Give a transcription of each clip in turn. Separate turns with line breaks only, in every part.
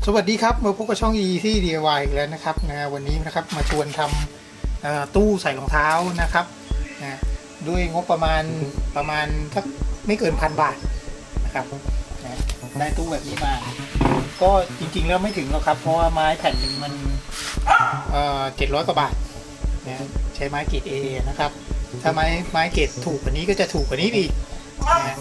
สวัสดีครับมาพบกับช่อง Easy DIY อีกแล้วนะครับวันนี้นะครับมาชวนทำตู้ใส่รองเท้านะครับด้วยงบประมาณสักไม่เกิน1,000 บาทนะครับได้ตู้แบบนี้มาก็จริงๆแล้วไม่ถึงหรอกครับเพราะว่าไม้แผ่นหนึ่งมัน700 กว่าบาทนะใช้ไม้เกรด A นะครับถ้าไม้เกรดถูกกว่านี้ก็จะถูกกว่านี้อีกนะ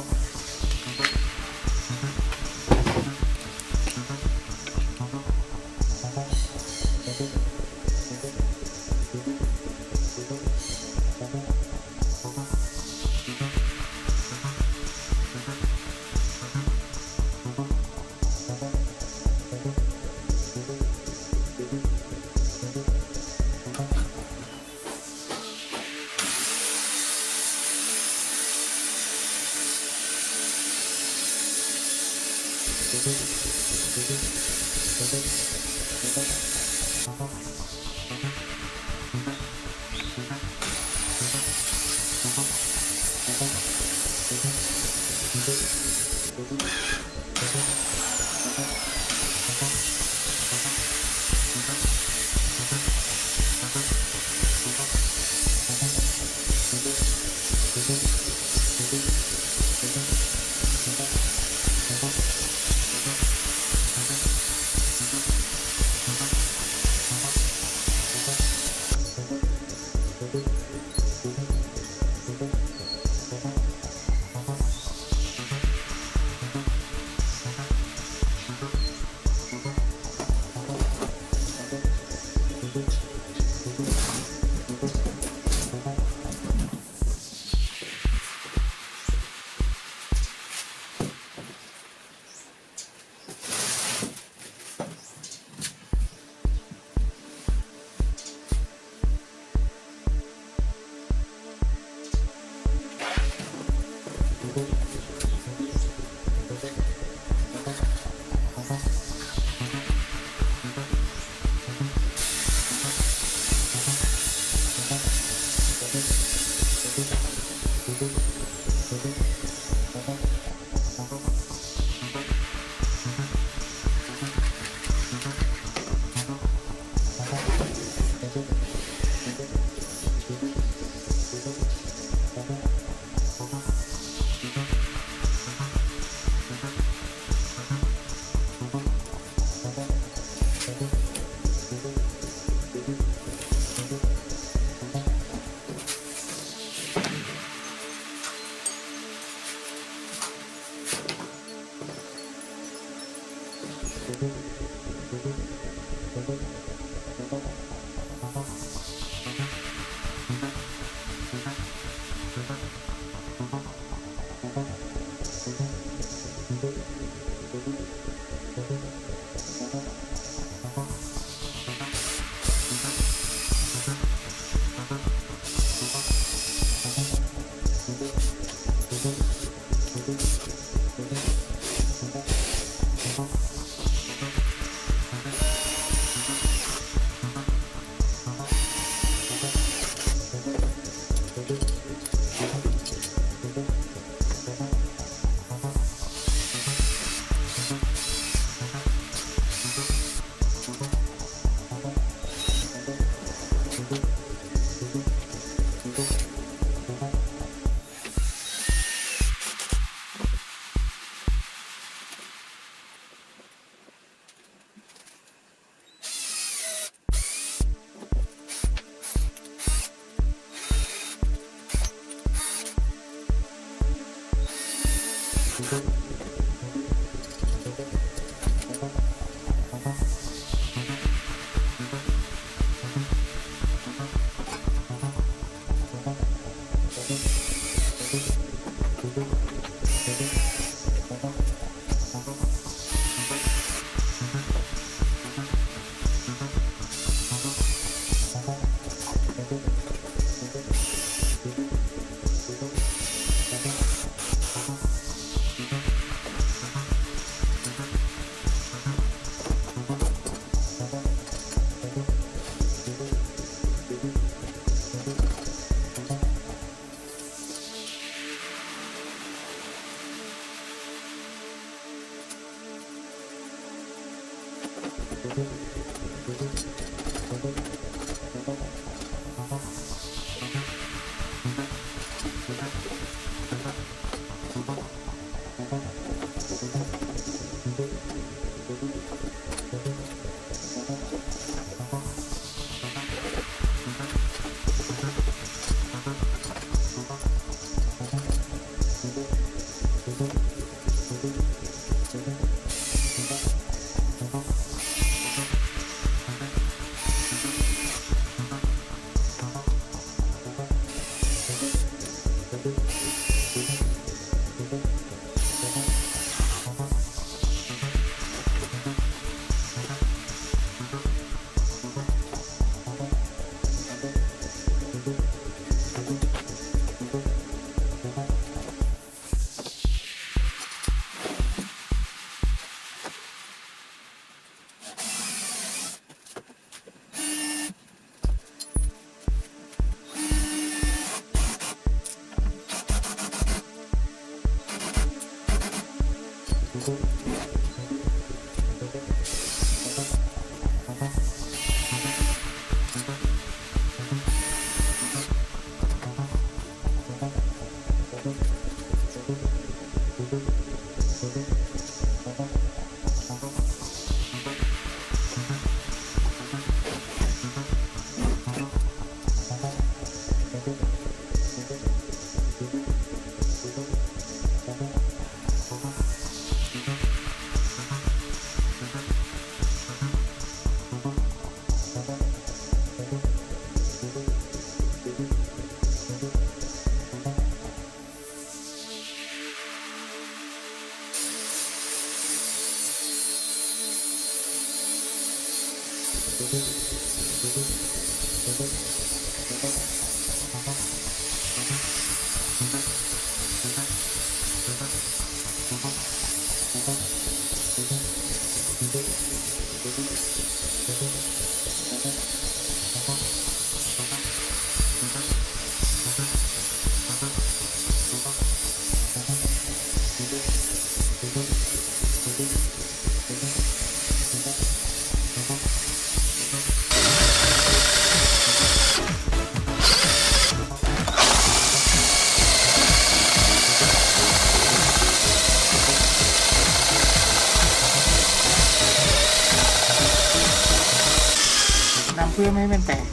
นำเพื่อไม่ให้มันแตก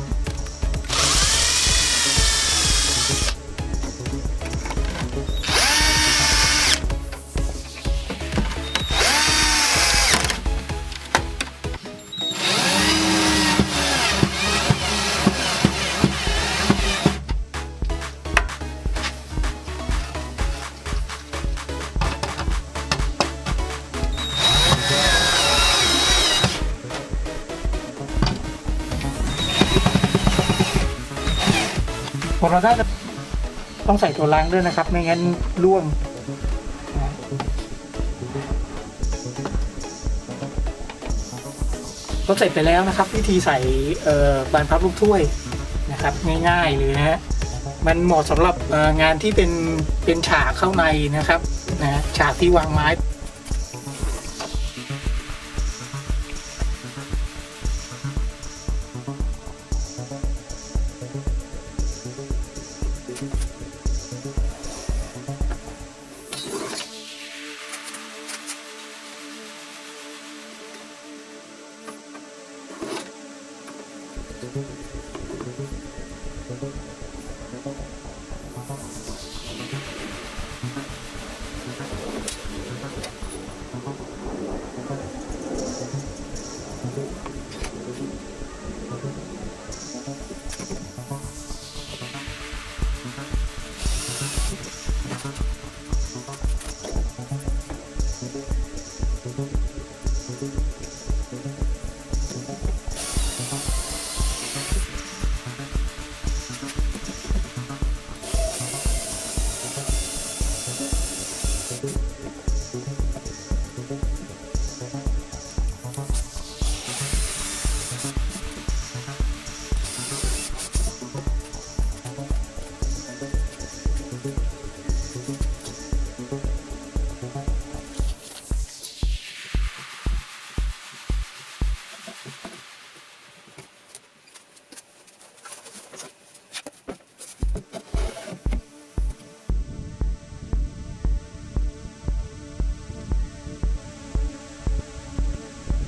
พอเราได้ต้องใส่ตัวล้างด้วยนะครับไม่งั้นร่วงก็เสร็จไปแล้วนะครับวิธีใส่บานพับลูกถ้วยนะครับง่ายๆเลยนะฮะมันเหมาะสำหรับงานที่เป็นฉากเข้าในนะครับนะฉากที่วางไม้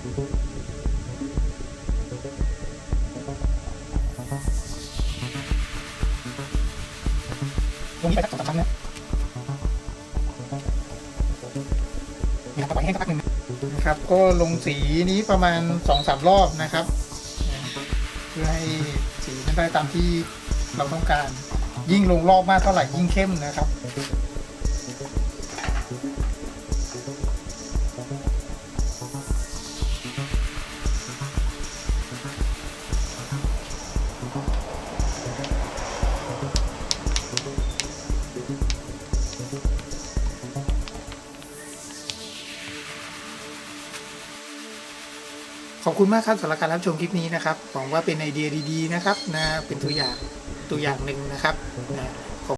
ตรงนี้ไปสัก2-3 ครั้งนะนี่ครับปล่อยแห้งสักพักหนึ่งนะครับก็ลงสีนี้ประมาณ 2-3 รอบนะครับเพื่อให้สีมันได้ตามที่เราต้องการยิ่งลงรอบมากเท่าไหร่ยิ่งเข้มนะครับขอบคุณมากครับสำหรับการรับชมคลิปนี้นะครับหวังว่าเป็นไอเดียดีๆนะครับนะเป็นตัวอย่างหนึ่งนะครับนะ